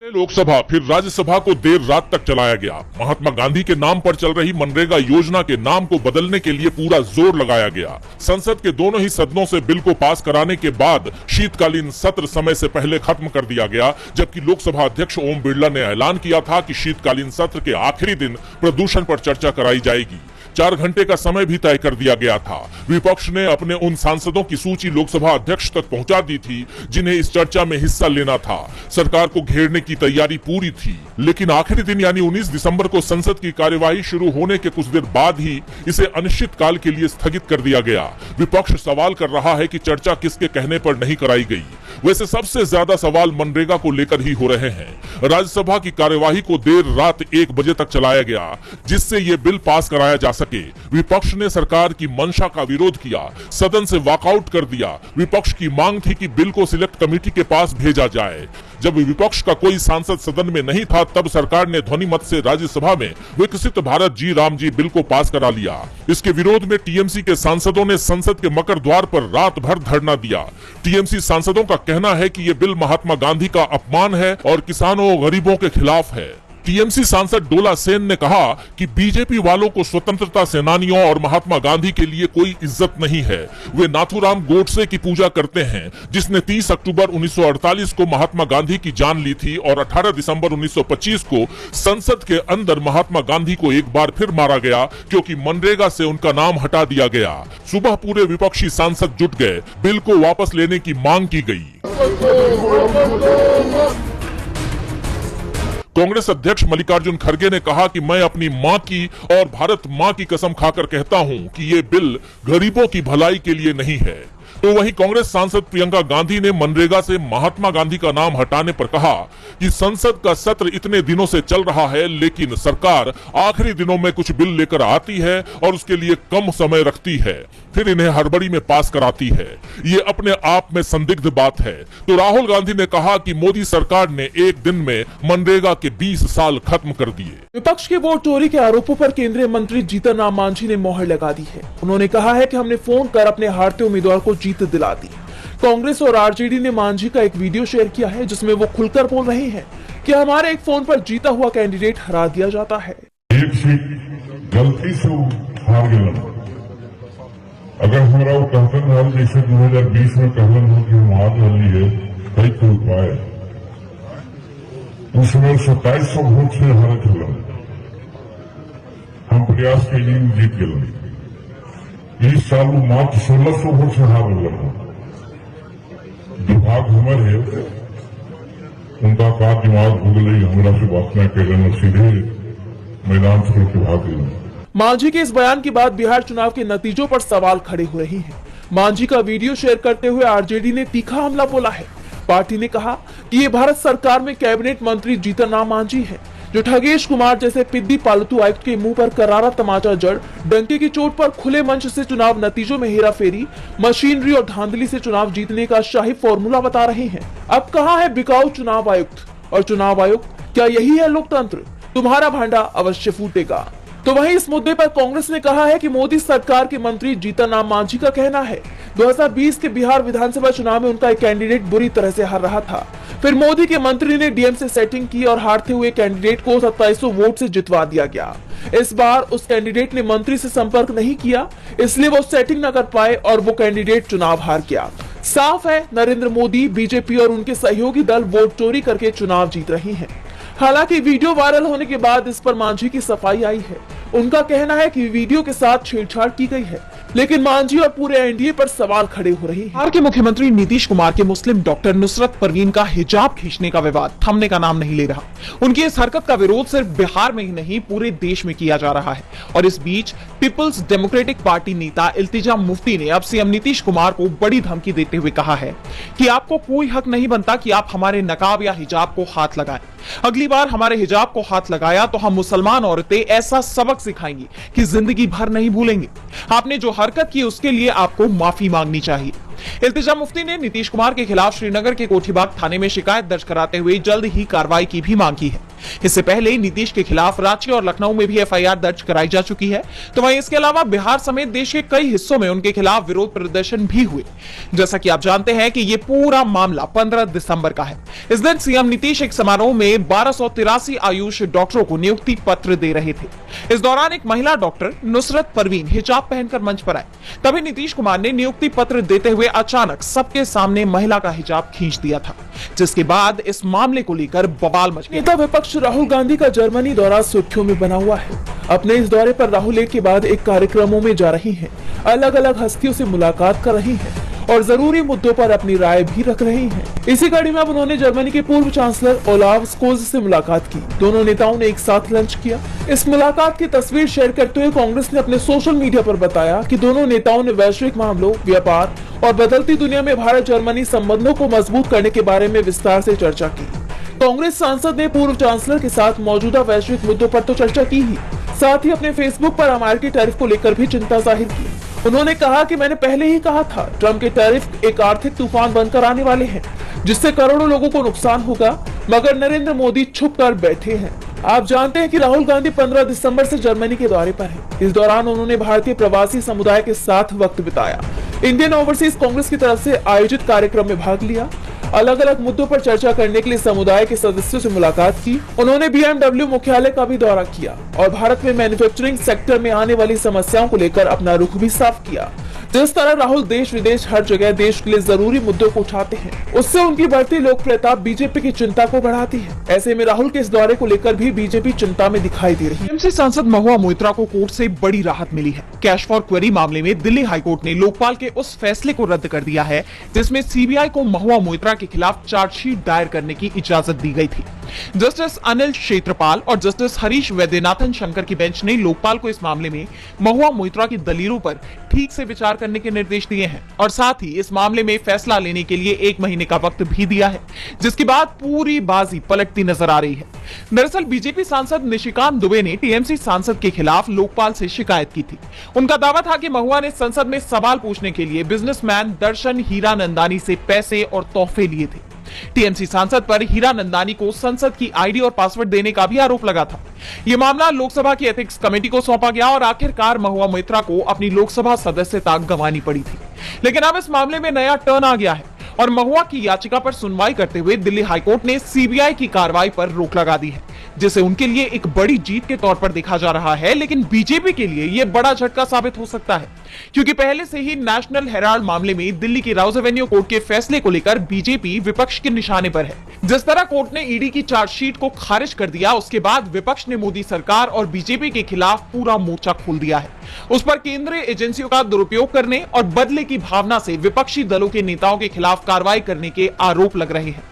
लोकसभा फिर राज्यसभा को देर रात तक चलाया गया। महात्मा गांधी के नाम पर चल रही मनरेगा योजना के नाम को बदलने के लिए पूरा जोर लगाया गया। संसद के दोनों ही सदनों से बिल को पास कराने के बाद शीतकालीन सत्र समय से पहले खत्म कर दिया गया, जबकि लोकसभा अध्यक्ष ओम बिरला ने ऐलान किया था कि शीतकालीन सत्र के आखिरी दिन प्रदूषण पर चर्चा कराई जाएगी। 4 घंटे का समय भी तय कर दिया गया था। विपक्ष ने अपने उन सांसदों की सूची लोकसभा अध्यक्ष तक पहुंचा दी थी जिन्हें इस चर्चा में हिस्सा लेना था। सरकार को घेरने की तैयारी पूरी थी, लेकिन आखिरी दिन यानी 19 दिसंबर को संसद की कार्यवाही शुरू होने के कुछ देर बाद ही इसे अनिश्चित काल के लिए स्थगित कर दिया गया। विपक्ष सवाल कर रहा है कि चर्चा किसके कहने पर नहीं कराई गई। वैसे सबसे ज्यादा सवाल मनरेगा को लेकर ही हो रहे हैं। राज्यसभा की कार्यवाही को देर रात 1 बजे तक चलाया गया, जिससे ये बिल पास कराया जा सके। विपक्ष ने सरकार की मंशा का विरोध किया, सदन से वॉकआउट कर दिया। विपक्ष की मांग थी कि बिल को सिलेक्ट कमेटी के पास भेजा जाए। जब विपक्ष का कोई सांसद सदन में नहीं था, तब सरकार ने ध्वनि मत से राज्यसभा में विकसित भारत जी राम जी बिल को पास करा लिया। इसके विरोध में टीएमसी के सांसदों ने संसद के मकर द्वार पर रात भर धरना दिया। टीएमसी सांसदों का कहना है कि ये बिल महात्मा गांधी का अपमान है और किसानों और गरीबों के खिलाफ है। टीएमसी सांसद डोला सेन ने कहा कि बीजेपी वालों को स्वतंत्रता सेनानियों और महात्मा गांधी के लिए कोई इज्जत नहीं है। वे नाथूराम गोडसे की पूजा करते हैं, जिसने 30 अक्टूबर 1948 को महात्मा गांधी की जान ली थी और 18 दिसंबर 1925 को संसद के अंदर महात्मा गांधी को एक बार फिर मारा गया, क्योंकि मनरेगा से उनका नाम हटा दिया गया। सुबह पूरे विपक्षी सांसद जुट गए, बिल को वापस लेने की मांग की गई। कांग्रेस अध्यक्ष मल्लिकार्जुन खड़गे ने कहा कि मैं अपनी मां की और भारत मां की कसम खाकर कहता हूं कि ये बिल गरीबों की भलाई के लिए नहीं है। तो वहीं कांग्रेस सांसद प्रियंका गांधी ने मनरेगा से महात्मा गांधी का नाम हटाने पर कहा कि संसद का सत्र इतने दिनों से चल रहा है, लेकिन सरकार आखिरी दिनों में कुछ बिल लेकर आती है और उसके लिए कम समय रखती है, फिर इन्हें हड़बड़ी में पास कराती है। ये अपने आप में संदिग्ध बात है। तो राहुल गांधी ने कहा कि मोदी सरकार ने एक दिन में मनरेगा के 20 साल खत्म कर दिए। विपक्ष के वोट चोरी के आरोपों पर केंद्रीय मंत्री जीतन राम मांझी ने मोहर लगा दी है। उन्होंने कहा है कि हमने फोन कर अपने हारते उम्मीदवार को जीत दिला दी। कांग्रेस और आरजेडी ने मांझी का एक वीडियो शेयर किया है, जिसमें वो खुलकर बोल रहे हैं कि हमारे एक फोन पर जीता हुआ कैंडिडेट हरा दिया जाता है। एक सीट गलती से हार गया। अगर हमारा वो कहते हाल जैसे 2020 में कहलन हो कि हम हार रही है, कई कोई उपाय उस समय 2700 वोट से हारत हलन। हम प्रयास के लिए जीत गए। इस साल वो मात्र 1600 वोट से हार रहा। दुर्भाग्य हमारे है, उनका का दिमाग हो गई, हमारा से बात न कर सीधे मैदान छोड़ के भाग गए। मांझी के इस बयान के बाद बिहार चुनाव के नतीजों पर सवाल खड़े हो रहे हैं। मांझी का वीडियो शेयर करते हुए आरजेडी ने तीखा हमला बोला है। पार्टी ने कहा कि ये भारत सरकार में कैबिनेट मंत्री जीतन राम मांझी हैं, जो ठगेश कुमार जैसे पिद्दी पालतू आयुक्त के मुंह पर करारा तमाचा जड़, डंके की चोट पर खुले मंच से चुनाव नतीजों में हेराफेरी, मशीनरी और धांधली से चुनाव जीतने का शाही फॉर्मूला बता रहे हैं। अब कहां है बिकाऊ चुनाव आयुक्त और चुनाव आयोग? क्या यही है लोकतंत्र? तुम्हारा भांडा अवश्य फूटेगा। तो वहीं इस मुद्दे पर कांग्रेस ने कहा है कि मोदी सरकार के मंत्री जीतन राम मांझी का कहना है 2020 के बिहार विधानसभा चुनाव में उनका एक कैंडिडेट बुरी तरह से हार रहा था। फिर मोदी के मंत्री ने डीएम से सेटिंग की और हारते हुए कैंडिडेट को 2700 वोट से जितवा दिया गया। इस बार उस कैंडिडेट ने मंत्री से संपर्क नहीं किया, इसलिए वो सेटिंग न कर पाए और वो कैंडिडेट चुनाव हार गया। साफ है, नरेंद्र मोदी, बीजेपी और उनके सहयोगी दल वोट चोरी करके चुनाव जीत रही हैं। हालांकि वीडियो वायरल होने के बाद इस पर मांझी की सफाई आई है। उनका कहना है कि वीडियो के साथ छेड़छाड़ की गई है, लेकिन मांझी और पूरे एनडीए पर सवाल खड़े हो रहे हैं। बिहार के मुख्यमंत्री नीतीश कुमार के मुस्लिम डॉक्टर नुसरत परवीन का हिजाब खींचने का विवाद थमने का नाम नहीं ले रहा। उनकी इस हरकत का विरोध सिर्फ बिहार में ही नहीं, पूरे देश में किया जा रहा है। और इस बीच पीपल्स डेमोक्रेटिक पार्टी नेता इल्तिजा मुफ्ती ने अब सीएम नीतीश कुमार को बड़ी धमकी देते हुए कहा है कि आपको कोई हक नहीं बनता कि आप हमारे नकाब या हिजाब को हाथ लगाएं। अगली बार हमारे हिजाब को हाथ लगाया तो हम मुसलमान औरतें ऐसा सबक सिखाएंगी कि जिंदगी भर नहीं भूलेंगे। आपने जो हरकत की उसके लिए आपको माफी मांगनी चाहिए। इल्तिजा मुफ्ती ने नीतीश कुमार के खिलाफ श्रीनगर के कोठीबाग थाने में शिकायत दर्ज कराते हुए जल्द ही कार्रवाई की भी मांग की है। इससे पहले नीतीश के खिलाफ रांची और लखनऊ में भी एफआईआर दर्ज कराई जा चुकी है। तो वहीं इसके अलावा बिहार समेत देश के कई हिस्सों में उनके खिलाफ विरोध प्रदर्शन भी हुए। जैसा कि आप जानते हैं कि ये पूरा मामला 15 दिसंबर का है। इस दिन सीएम नीतीश एक समारोह में 1283 आयुष डॉक्टरों को नियुक्ति पत्र दे रहे थे। इस दौरान एक महिला डॉक्टर नुसरत परवीन हिजाब पहनकर मंच पर आए। तभी नीतीश कुमार ने नियुक्ति पत्र देते हुए अचानक सबके सामने महिला का हिजाब खींच दिया था, जिसके बाद इस मामले को लेकर बवाल मच गया। नेता विपक्ष राहुल गांधी का जर्मनी दौरा सुर्खियों में बना हुआ है। अपने इस दौरे पर राहुल एक के बाद एक कार्यक्रमों में जा रही हैं, अलग अलग हस्तियों से मुलाकात कर रही हैं और जरूरी मुद्दों पर अपनी राय भी रख रही हैं। इसी कड़ी में अब उन्होंने जर्मनी के पूर्व चांसलर ओलाफ स्कोल्ज से मुलाकात की। दोनों नेताओं ने एक साथ लंच किया। इस मुलाकात की तस्वीर शेयर करते हुए कांग्रेस ने अपने सोशल मीडिया पर बताया कि दोनों नेताओं ने वैश्विक मामलों, व्यापार और बदलती दुनिया में भारत जर्मनी संबंधों को मजबूत करने के बारे में विस्तार से चर्चा की। कांग्रेस सांसद ने पूर्व चांसलर के साथ मौजूदा वैश्विक मुद्दों पर तो चर्चा की ही, साथ ही अपने फेसबुक पर अमेरिकी टैरिफ को लेकर भी चिंता जाहिर की। उन्होंने कहा कि मैंने पहले ही कहा था, ट्रंप के टैरिफ एक आर्थिक तूफान बनकर आने वाले हैं, जिससे करोड़ों लोगों को नुकसान होगा, मगर नरेंद्र मोदी छुप कर बैठे हैं। आप जानते हैं कि राहुल गांधी 15 दिसंबर से जर्मनी के दौरे पर हैं। इस दौरान उन्होंने भारतीय प्रवासी समुदाय के साथ वक्त बिताया, इंडियन ओवरसीज कांग्रेस की तरफ से आयोजित कार्यक्रम में भाग लिया, अलग अलग मुद्दों पर चर्चा करने के लिए समुदाय के सदस्यों से मुलाकात की। उन्होंने BMW मुख्यालय का भी दौरा किया और भारत में मैन्युफैक्चरिंग सेक्टर में आने वाली समस्याओं को लेकर अपना रुख भी साफ किया। जिस तरह राहुल देश विदेश हर जगह देश के लिए जरूरी मुद्दों को उठाते हैं, उससे उनकी बढ़ती लोकप्रियता बीजेपी की चिंता को बढ़ाती है। ऐसे में राहुल के इस दौरे को लेकर भी बीजेपी चिंता में दिखाई दे रही है। टीएमसी सांसद महुआ मोइत्रा को कोर्ट से बड़ी राहत मिली है। कैश फॉर क्वेरी मामले में दिल्ली हाईकोर्ट ने लोकपाल के उस फैसले को रद्द कर दिया है जिसमें सीबीआई को महुआ मोइत्रा के खिलाफ चार्जशीट दायर करने की इजाजत दी गई थी। जस्टिस अनिल क्षेत्रपाल और जस्टिस हरीश वैद्यनाथन शंकर की बेंच ने लोकपाल को इस मामले में महुआ मोइत्रा की दलीलों पर ठीक से विचार करने के निर्देश दिए हैं और साथ ही इस मामले में फैसला लेने के लिए 1 महीने का वक्त भी दिया है, जिसके बाद पूरी बाजी पलटती नजर आ रही है। दरअसल बीजेपी सांसद निशिकांत दुबे ने टीएमसी सांसद के खिलाफ लोकपाल से शिकायत की थी। उनका दावा था कि महुआ ने संसद में सवाल पूछने के लिए बिजनेसमैन दर्शन हीरानंदानी से पैसे और तोहफे लिए थे। टीएमसी सांसद पर हीरानंदानी को संसद की आईडी और पासवर्ड देने का भी आरोप लगा था। यह मामला लोकसभा की एथिक्स कमेटी को सौंपा गया और आखिरकार महुआ मोइत्रा को अपनी लोकसभा सदस्यता गंवानी पड़ी थी। लेकिन अब इस मामले में नया टर्न आ गया है और महुआ की याचिका पर सुनवाई करते हुए दिल्ली हाईकोर्ट ने सीबीआई की कार्रवाई पर रोक लगा दी है, जिसे उनके लिए एक बड़ी जीत के तौर पर देखा जा रहा है। लेकिन बीजेपी के लिए यह बड़ा झटका साबित हो सकता है, क्योंकि पहले से ही नेशनल हेराल्ड मामले में दिल्ली की राउज एवेन्यू कोर्ट के फैसले को लेकर बीजेपी विपक्ष के निशाने पर है। जिस तरह कोर्ट ने ईडी की चार्जशीट को खारिज कर दिया, उसके बाद विपक्ष ने मोदी सरकार और बीजेपी के खिलाफ पूरा मोर्चा खोल दिया है। उस पर केंद्रीय एजेंसियों का दुरुपयोग करने और बदले की भावना से विपक्षी दलों के नेताओं के खिलाफ कार्रवाई करने के आरोप लग रहे हैं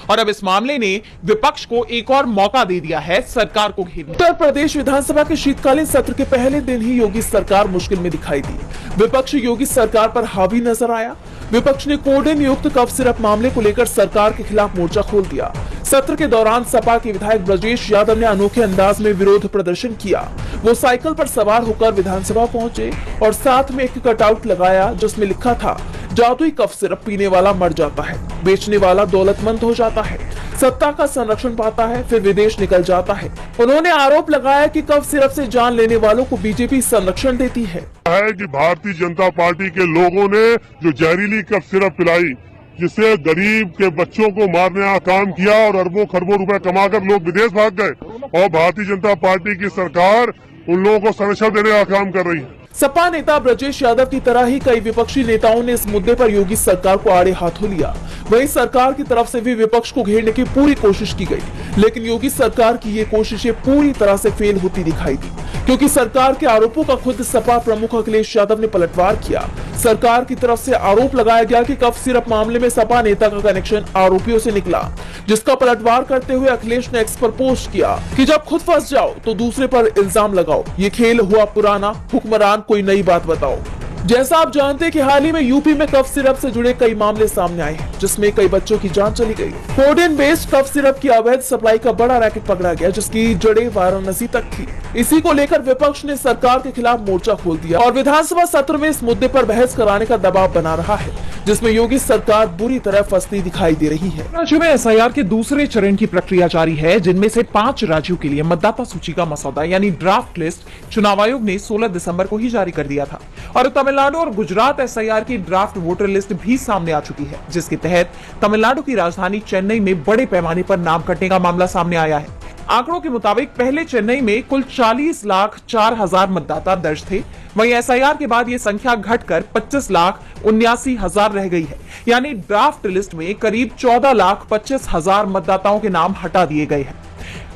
और अब इस मामले ने विपक्ष को एक और मौका दे दिया है सरकार को घेरने। उत्तर प्रदेश विधानसभा के शीतकालीन सत्र के पहले दिन ही योगी सरकार मुश्किल में दिखाई दी। विपक्ष योगी सरकार पर हावी नजर आया। विपक्ष ने कोडेन युक्त कफ सिरप मामले को लेकर सरकार के खिलाफ मोर्चा खोल दिया। सत्र के दौरान सपा के विधायक ब्रजेश यादव ने अनोखे अंदाज में विरोध प्रदर्शन किया। वो साइकिल पर सवार होकर विधानसभा पहुंचे और साथ में एक कटआउट लगाया जिसमें लिखा था, जादुई कफ सिरप पीने वाला मर जाता है, बेचने वाला दौलतमंद हो जाता है, सत्ता का संरक्षण पाता है, फिर विदेश निकल जाता है। उन्होंने आरोप लगाया कि कफ सिरप से जान लेने वालों को बीजेपी संरक्षण देती है कि भारतीय जनता पार्टी के लोगों ने जो जहरीली कफ सिरप पिलाई, जिससे गरीब के बच्चों को मारने का काम किया और अरबों खरबों रुपए कमाकर लोग विदेश भाग गए और भारतीय जनता पार्टी की सरकार उन लोगों को संरक्षण देने का काम कर रही है। सपा नेता ब्रजेश यादव की तरह ही कई विपक्षी नेताओं ने इस मुद्दे पर योगी सरकार को आड़े हाथों लिया। वहीं सरकार की तरफ से भी विपक्ष को घेरने की पूरी कोशिश की गई, लेकिन योगी सरकार की ये कोशिशें पूरी तरह से फेल होती दिखाई दी, क्योंकि सरकार के आरोपों का खुद सपा प्रमुख अखिलेश यादव ने पलटवार किया। सरकार की तरफ से आरोप लगाया गया कि कफ सिरप मामले में सपा नेता का कनेक्शन आरोपियों से निकला, जिसका पलटवार करते हुए अखिलेश ने एक्स पर पोस्ट किया कि जब खुद फंस जाओ तो दूसरे पर इल्जाम लगाओ, ये खेल हुआ पुराना, हुक्मरान कोई नई बात बताओ। जैसा आप जानते हैं कि हाल ही में यूपी में कफ सिरप से जुड़े कई मामले सामने आए हैं, जिसमें कई बच्चों की जान चली गई। कोडेन बेस्ड कफ सिरप की अवैध सप्लाई का बड़ा रैकेट पकड़ा गया, जिसकी जड़ें वाराणसी तक थी। इसी को लेकर विपक्ष ने सरकार के खिलाफ मोर्चा खोल दिया और विधानसभा सत्र में इस मुद्दे पर बहस कराने का दबाव बना रहा है। जिसमें योगी सरकार बुरी तरह फंसती दिखाई दे रही है। राज्यों में एसआईआर के दूसरे चरण की प्रक्रिया जारी है, जिनमें से 5 राज्यों के लिए मतदाता सूची का मसौदा यानी ड्राफ्ट लिस्ट चुनाव आयोग ने 16 दिसंबर को ही जारी कर दिया था और तमिलनाडु और गुजरात एसआईआर की ड्राफ्ट वोटर लिस्ट भी सामने आ चुकी है, जिसके तहत तमिलनाडु की राजधानी चेन्नई में बड़े पैमाने पर नाम कटने का मामला सामने आया है। आंकड़ों के मुताबिक पहले चेन्नई में कुल 40,04,000 मतदाता दर्ज थे, वहीं एसआईआर के बाद यह संख्या घटकर 25,79,000 रह गई है, यानी ड्राफ्ट लिस्ट में करीब 14,25,000 मतदाताओं के नाम हटा दिए गए हैं।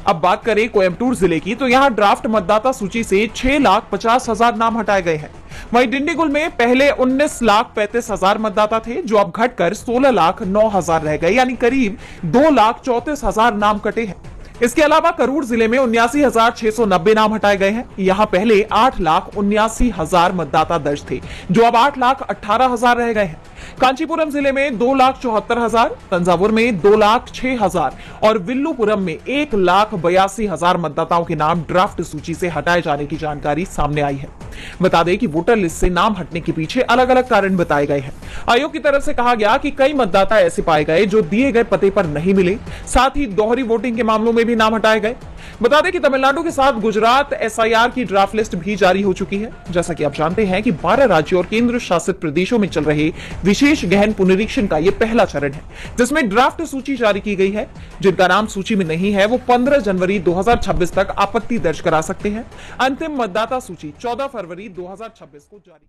अब बात करें कोयम्बटूर जिले की, तो यहां ड्राफ्ट मतदाता सूची से 6,50,000 नाम हटाए गए हैं। वहीं डिंडीगुल में पहले 19,35,000 मतदाता थे, जो अब घटकर 16,09,000 रह गए, यानी करीब 2,34,000 नाम कटे हैं। इसके अलावा करूर जिले में 79,690 नाम हटाए गए हैं। यहां पहले 8,79,000 मतदाता दर्ज थे, जो अब 8,18,000 रह गए हैं। कांचीपुरम जिले में 2,74,000, तंजावुर में 2,06,000 और विल्लुपुरम में 1,82,000 मतदाताओं के नाम ड्राफ्ट सूची से हटाए जाने की जानकारी सामने आई है। बता दें कि वोटर लिस्ट से नाम हटने के पीछे अलग अलग कारण बताए गए हैं। आयोग की तरफ से कहा गया कि कई मतदाता ऐसे पाए गए जो दिए गए पते पर नहीं मिले, साथ ही दोहरी वोटिंग के मामलों में भी नाम हटाए गए। बता दें कि तमिलनाडु के साथ गुजरात एसआईआर की ड्राफ्ट लिस्ट भी जारी हो चुकी है। जैसा कि आप जानते हैं कि 12 राज्यों और केंद्र शासित प्रदेशों में चल रहे विशेष गहन पुनरीक्षण का यह पहला चरण है, जिसमें ड्राफ्ट सूची जारी की गई है। जिनका नाम सूची में नहीं है वो 15 जनवरी 2026 तक आपत्ति दर्ज करा सकते हैं। अंतिम मतदाता सूची 14 फरवरी 2026 को जारी